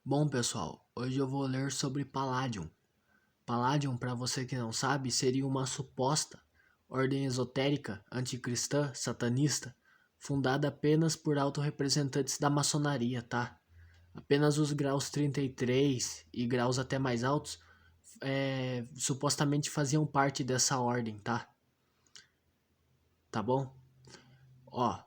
Bom, pessoal, hoje eu vou ler sobre Palladium. Palladium, para você que não sabe, seria uma suposta ordem esotérica, anticristã, satanista, fundada apenas por autorrepresentantes da maçonaria, tá? Apenas os graus 33 e graus até mais altos supostamente faziam parte dessa ordem, tá? Tá bom? Ó,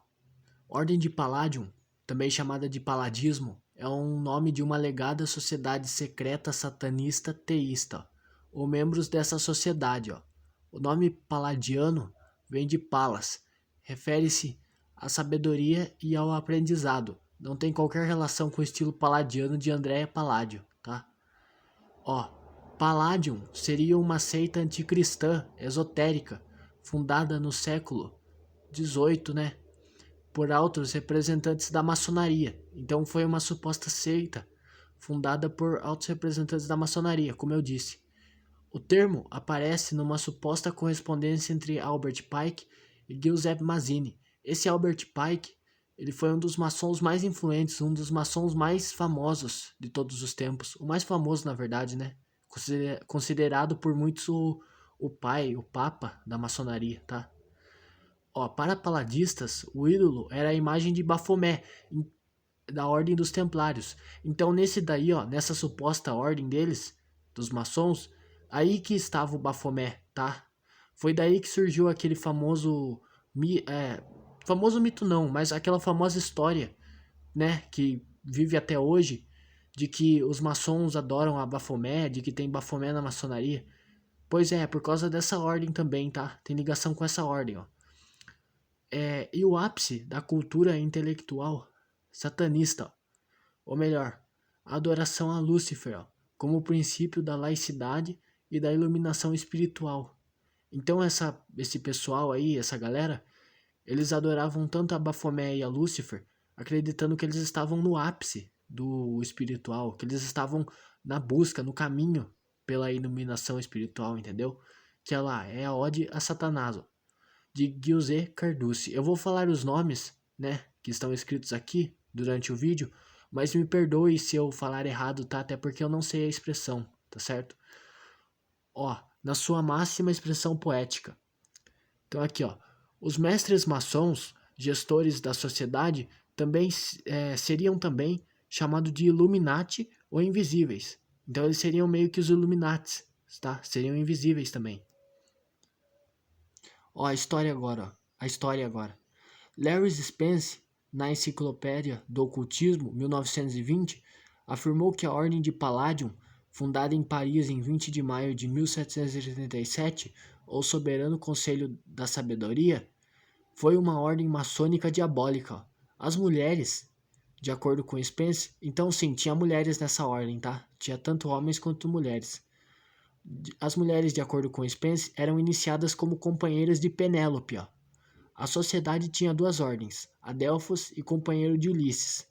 Ordem de Palladium, também chamada de Paladismo, é um nome de uma alegada sociedade secreta satanista teísta, ou membros dessa sociedade. O nome paladiano vem de Palas, refere-se à sabedoria e ao aprendizado. Não tem qualquer relação com o estilo paladiano de Andrea Palladio, tá? Ó, Palladium seria uma seita anticristã esotérica, fundada no século XVIII, né? Por altos representantes da maçonaria. Então foi uma suposta seita fundada por altos representantes da maçonaria, como eu disse. O termo aparece numa suposta correspondência entre Albert Pike e Giuseppe Mazzini. Esse Albert Pike, ele foi um dos maçons mais influentes, um dos maçons mais famosos de todos os tempos. O mais famoso, na verdade, né? Considerado por muitos o pai, o papa da maçonaria, tá? Ó, para paladistas, o ídolo era a imagem de Bafomé, da Ordem dos Templários. Então, nesse daí, ó, nessa suposta ordem deles, dos maçons, aí que estava o Bafomé, tá? Foi daí que surgiu aquele famoso mito não, mas aquela famosa história, né, que vive até hoje, de que os maçons adoram a Bafomé, de que tem Bafomé na maçonaria. Pois é, por causa dessa ordem também, tá? Tem ligação com essa ordem, ó. E o ápice da cultura intelectual satanista, ou melhor, a adoração a Lúcifer, ó, como princípio da laicidade e da iluminação espiritual. Então esse pessoal aí, essa galera, eles adoravam tanto a Bafomé e a Lúcifer, acreditando que eles estavam no ápice do espiritual, que eles estavam na busca, no caminho pela iluminação espiritual, entendeu? Que ela é a ode a Satanás, ó, de Giuseppe Carducci. Eu vou falar os nomes, né, que estão escritos aqui durante o vídeo, mas me perdoe se eu falar errado, tá? Até porque eu não sei a expressão, tá certo? Ó, na sua máxima expressão poética. Então aqui, ó, os mestres maçons, gestores da sociedade, também seriam também chamados de Illuminati ou invisíveis. Então eles seriam meio que os Illuminatis, tá? Seriam invisíveis também. Ó, a história agora, ó. A história agora. Larry Spence, na Enciclopédia do Ocultismo, 1920, afirmou que a Ordem de Palladium, fundada em Paris em 20 de maio de 1787, ou Soberano Conselho da Sabedoria, foi uma ordem maçônica diabólica. As mulheres, de acordo com Spence, então sim, tinha mulheres nessa ordem, tá? Tinha tanto homens quanto mulheres. As mulheres, de acordo com Spence, eram iniciadas como companheiras de Penélope, ó. A sociedade tinha duas ordens, Adelfos e Companheiro de Ulisses.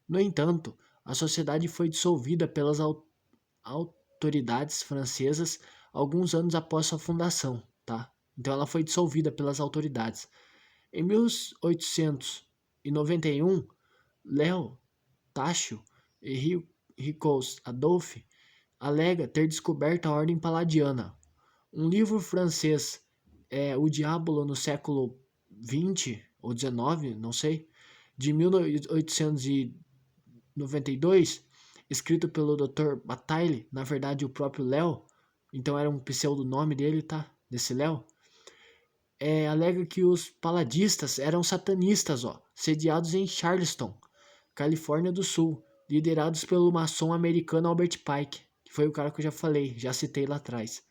No entanto, a sociedade foi dissolvida pelas autoridades francesas alguns anos após sua fundação, tá? Então ela foi dissolvida pelas autoridades. Em 1891, Léo Tacho e Ricos Adolphe alega ter descoberto a Ordem Paladiana. Um livro francês, O Diablo no século XX ou XIX, não sei, de 1892, escrito pelo Dr. Bataille, na verdade o próprio Léo, então era um pseudonome dele, tá? Desse Léo. Alega que os paladistas eram satanistas, ó, sediados em Charleston, Califórnia do Sul, liderados pelo maçom americano Albert Pike, que foi o cara que eu já falei, já citei lá atrás.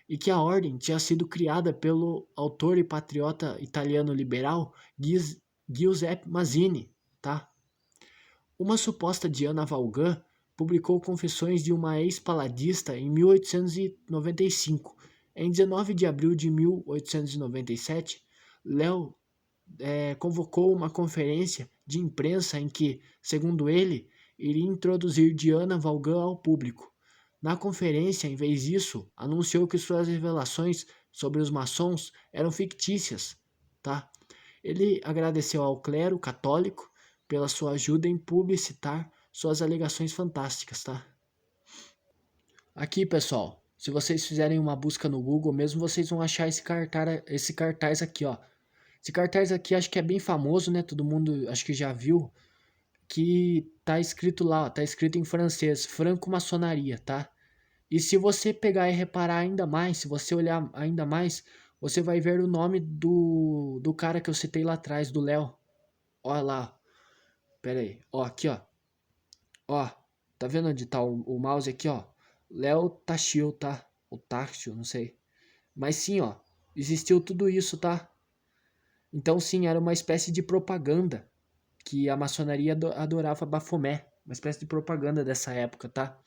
E que a ordem tinha sido criada pelo autor e patriota italiano liberal Giuseppe Mazzini, tá? Uma suposta Diana Valgan publicou Confissões de uma ex-paladista em 1895. Em 19 de abril de 1897, Léo convocou uma conferência de imprensa em que, segundo ele, iria introduzir Diana Valgan ao público. Na conferência, em vez disso, anunciou que suas revelações sobre os maçons eram fictícias, tá? Ele agradeceu ao clero católico pela sua ajuda em publicitar suas alegações fantásticas, tá? Aqui, pessoal, se vocês fizerem uma busca no Google, mesmo vocês vão achar esse cartaz aqui, ó. Esse cartaz aqui acho que é bem famoso, né? Todo mundo acho que já viu, que tá escrito lá, ó, tá escrito em francês, franco-maçonaria, tá? E se você pegar e reparar ainda mais, se você olhar ainda mais, você vai ver o nome do cara que eu citei lá atrás, do Léo. Olha lá, pera aí, ó, aqui, ó. Ó, tá vendo onde tá o mouse aqui, ó? Léo Tachil, tá? O Táxil, não sei. Mas sim, ó, existiu tudo isso, tá? Então sim, era uma espécie de propaganda que a maçonaria adorava Bafomé. Uma espécie de propaganda dessa época, tá?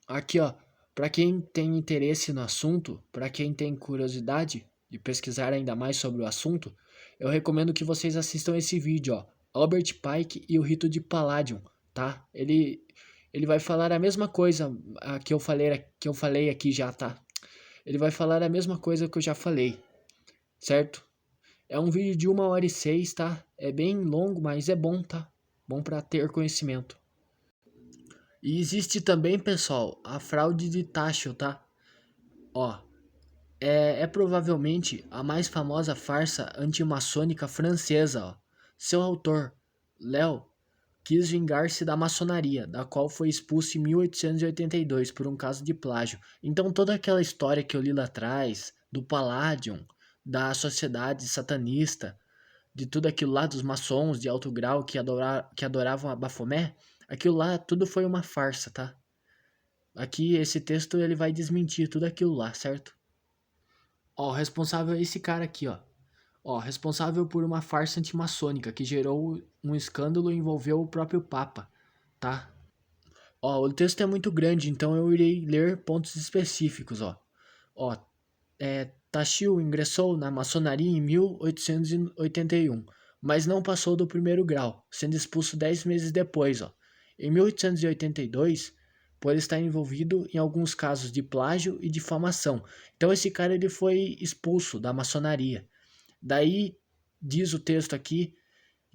Aqui, ó, para quem tem interesse no assunto, para quem tem curiosidade de pesquisar ainda mais sobre o assunto, eu recomendo que vocês assistam esse vídeo, ó, Albert Pike e o Rito de Palladium, tá? Ele vai falar a mesma coisa que eu falei aqui já, tá? Ele vai falar a mesma coisa que eu já falei, certo? É um vídeo de 1h06, tá? É bem longo, mas é bom, tá? Bom para ter conhecimento. E existe também, pessoal, a fraude de Tacho, tá? Ó, é provavelmente a mais famosa farsa antimaçônica francesa, ó. Seu autor, Léo, quis vingar-se da maçonaria, da qual foi expulso em 1882 por um caso de plágio. Então toda aquela história que eu li lá atrás, do Palladium, da sociedade satanista, de tudo aquilo lá dos maçons de alto grau que adoravam a Bafomé, aquilo lá tudo foi uma farsa, tá? Aqui esse texto ele vai desmentir tudo aquilo lá, certo? Ó, o responsável é esse cara aqui, ó. Ó, responsável por uma farsa antimaçônica que gerou um escândalo e envolveu o próprio Papa, tá? Ó, o texto é muito grande, então eu irei ler pontos específicos, ó. Ó, Tachil ingressou na maçonaria em 1881, mas não passou do primeiro grau, sendo expulso 10 meses depois, ó. Em 1882, por estar envolvido em alguns casos de plágio e difamação. Então esse cara ele foi expulso da maçonaria. Daí diz o texto aqui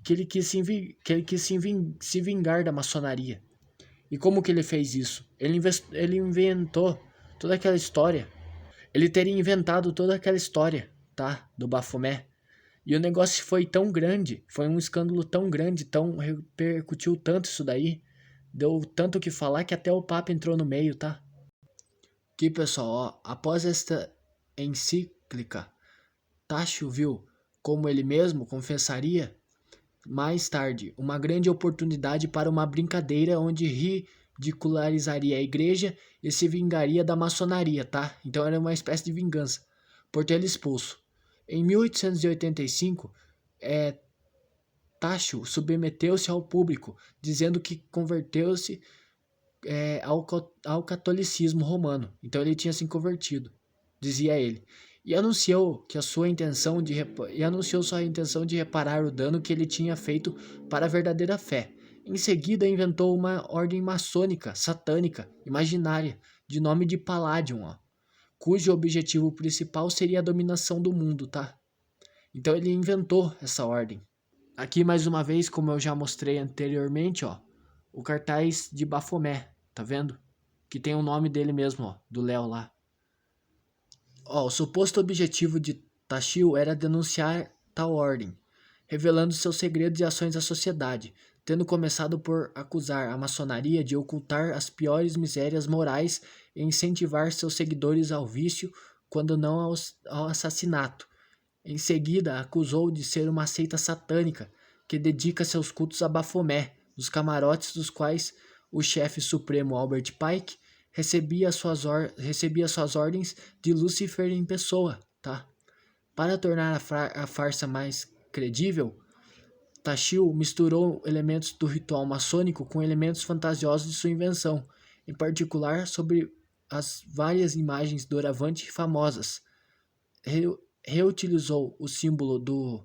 que ele quis se vingar da maçonaria. E como que ele fez isso? Ele inventou toda aquela história. Ele teria inventado toda aquela história, tá? Do Bafomé. E o negócio foi tão grande, foi um escândalo tão grande, tão repercutiu tanto isso daí, deu tanto o que falar que até o Papa entrou no meio, tá? Aqui, pessoal, ó, após esta encíclica, Tacho viu, como ele mesmo confessaria mais tarde, uma grande oportunidade para uma brincadeira onde ridicularizaria a igreja e se vingaria da maçonaria, tá? Então era uma espécie de vingança por tê-lo expulso. Em 1885, Tacho submeteu-se ao público, dizendo que converteu-se ao catolicismo romano. Então ele tinha se convertido, dizia ele. E anunciou sua intenção de reparar o dano que ele tinha feito para a verdadeira fé. Em seguida, inventou uma ordem maçônica, satânica, imaginária, de nome de Palladium, ó, cujo objetivo principal seria a dominação do mundo, tá? Então ele inventou essa ordem. Aqui mais uma vez, como eu já mostrei anteriormente, ó, o cartaz de Bafomé, tá vendo? Que tem o nome dele mesmo, ó, do Léo lá. Ó, o suposto objetivo de Tachil era denunciar tal ordem, revelando seus segredos e ações à sociedade, tendo começado por acusar a maçonaria de ocultar as piores misérias morais e incentivar seus seguidores ao vício, quando não ao assassinato. Em seguida, acusou de ser uma seita satânica que dedica seus cultos a Bafomé, nos camarotes dos quais o chefe supremo Albert Pike recebia suas ordens de Lúcifer em pessoa, tá? Para tornar a farsa mais credível, Tachil misturou elementos do ritual maçônico com elementos fantasiosos de sua invenção, em particular sobre as várias imagens doravante famosas. Reutilizou o símbolo do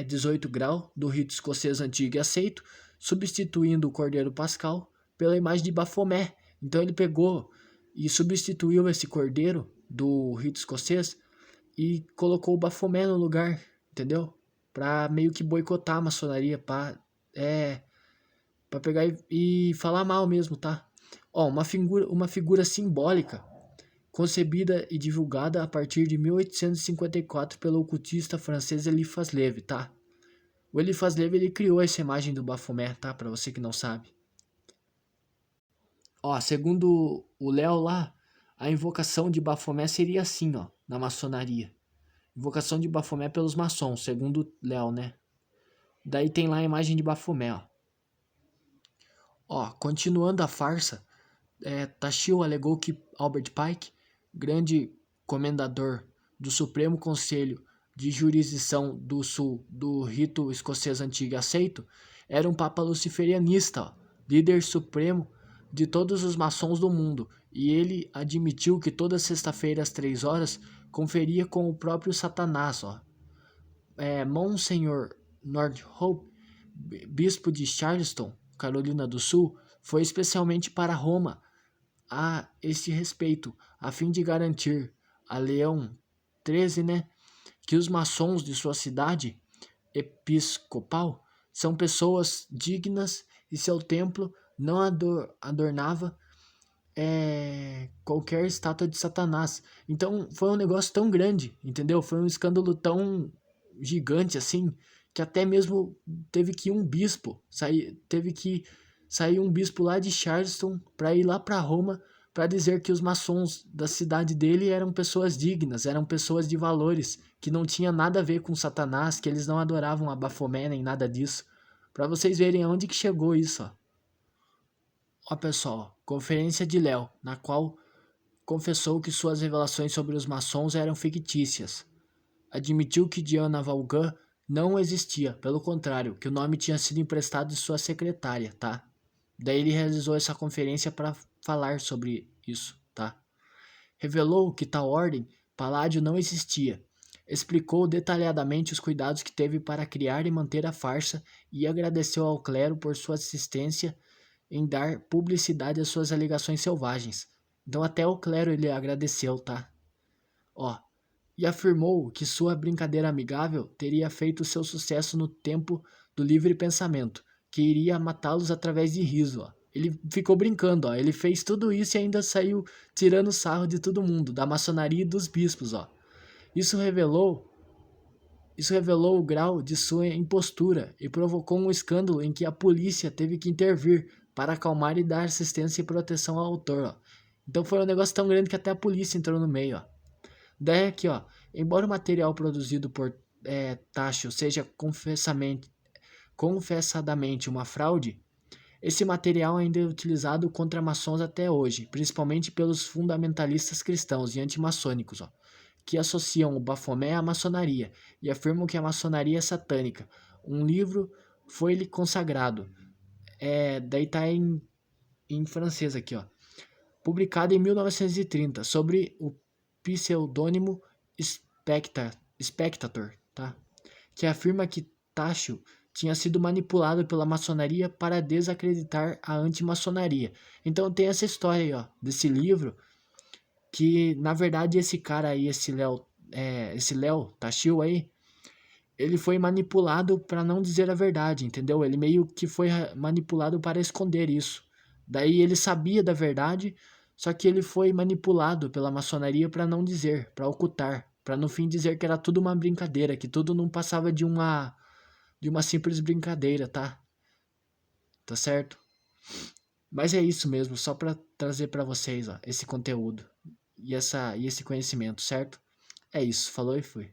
18 grau do rito escocês antigo e aceito, substituindo o cordeiro pascal pela imagem de Bafomé. Então ele pegou e substituiu esse cordeiro do rito escocês e colocou o Bafomé no lugar, entendeu? Para meio que boicotar a maçonaria, para Pra pegar e falar mal mesmo, tá? Ó, uma figura simbólica concebida e divulgada a partir de 1854 pelo ocultista francês Eliphas Levi, tá? O Eliphas Levi, ele criou essa imagem do Baphomet, tá? Pra você que não sabe. Ó, segundo o Léo lá, a invocação de Baphomet seria assim, ó, na maçonaria. Invocação de Baphomet pelos maçons, segundo Léo, né? Daí tem lá a imagem de Baphomet, ó. Ó, continuando a farsa, Tachio alegou que Albert Pike, grande comendador do Supremo Conselho de Jurisdição do Sul do rito escocês antigo e aceito, era um papa luciferianista, ó, líder supremo de todos os maçons do mundo, e ele admitiu que toda sexta-feira às 3 horas conferia com o próprio Satanás. Ó. Monsenhor Northope, bispo de Charleston, Carolina do Sul, foi especialmente para Roma a este respeito, a fim de garantir a Leão XIII, né, que os maçons de sua cidade episcopal são pessoas dignas e seu templo não adornava qualquer estátua de Satanás. Então foi um negócio tão grande, entendeu? Foi um escândalo tão gigante assim, que até mesmo teve que um bispo sair um bispo lá de Charleston para ir lá para Roma para dizer que os maçons da cidade dele eram pessoas dignas, eram pessoas de valores, que não tinha nada a ver com Satanás, que eles não adoravam a Baphomet nem nada disso. Para vocês verem aonde que chegou isso, ó. Ó pessoal, conferência de Léo, na qual confessou que suas revelações sobre os maçons eram fictícias. Admitiu que Diana Valgan não existia, pelo contrário, que o nome tinha sido emprestado de sua secretária, tá? Daí ele realizou essa conferência para falar sobre isso, tá? Revelou que tal ordem, Paládio, não existia. Explicou detalhadamente os cuidados que teve para criar e manter a farsa e agradeceu ao clero por sua assistência em dar publicidade às suas alegações selvagens. Então até o clero ele agradeceu, tá? Ó, e afirmou que sua brincadeira amigável teria feito seu sucesso no tempo do livre pensamento, que iria matá-los através de riso, ó. Ele ficou brincando, ó. Ele fez tudo isso e ainda saiu tirando sarro de todo mundo, da maçonaria e dos bispos, ó. Isso revelou o grau de sua impostura e provocou um escândalo em que a polícia teve que intervir para acalmar e dar assistência e proteção ao autor, ó. Então foi um negócio tão grande que até a polícia entrou no meio, ó. Daí aqui, ó, embora o material produzido por Tacho seja confessadamente uma fraude, esse material ainda é utilizado contra maçons até hoje, principalmente pelos fundamentalistas cristãos e antimaçônicos, ó, que associam o Baphomet à maçonaria e afirmam que a maçonaria é satânica. Um livro foi-lhe consagrado, daí tá em francês aqui, ó, publicado em 1930, sobre o pseudônimo Spectator, tá? Que afirma que Tacho tinha sido manipulado pela maçonaria para desacreditar a antimaçonaria. Então tem essa história aí, ó, desse livro, que na verdade esse cara aí, esse Léo Tachio aí, ele foi manipulado para não dizer a verdade, entendeu? Ele meio que foi manipulado para esconder isso. Daí ele sabia da verdade, só que ele foi manipulado pela maçonaria para não dizer, para ocultar, para no fim dizer que era tudo uma brincadeira, que tudo não passava de uma simples brincadeira, tá? Tá certo? Mas é isso mesmo, só para trazer para vocês, ó, esse conteúdo e esse conhecimento, certo? É isso, falou e fui.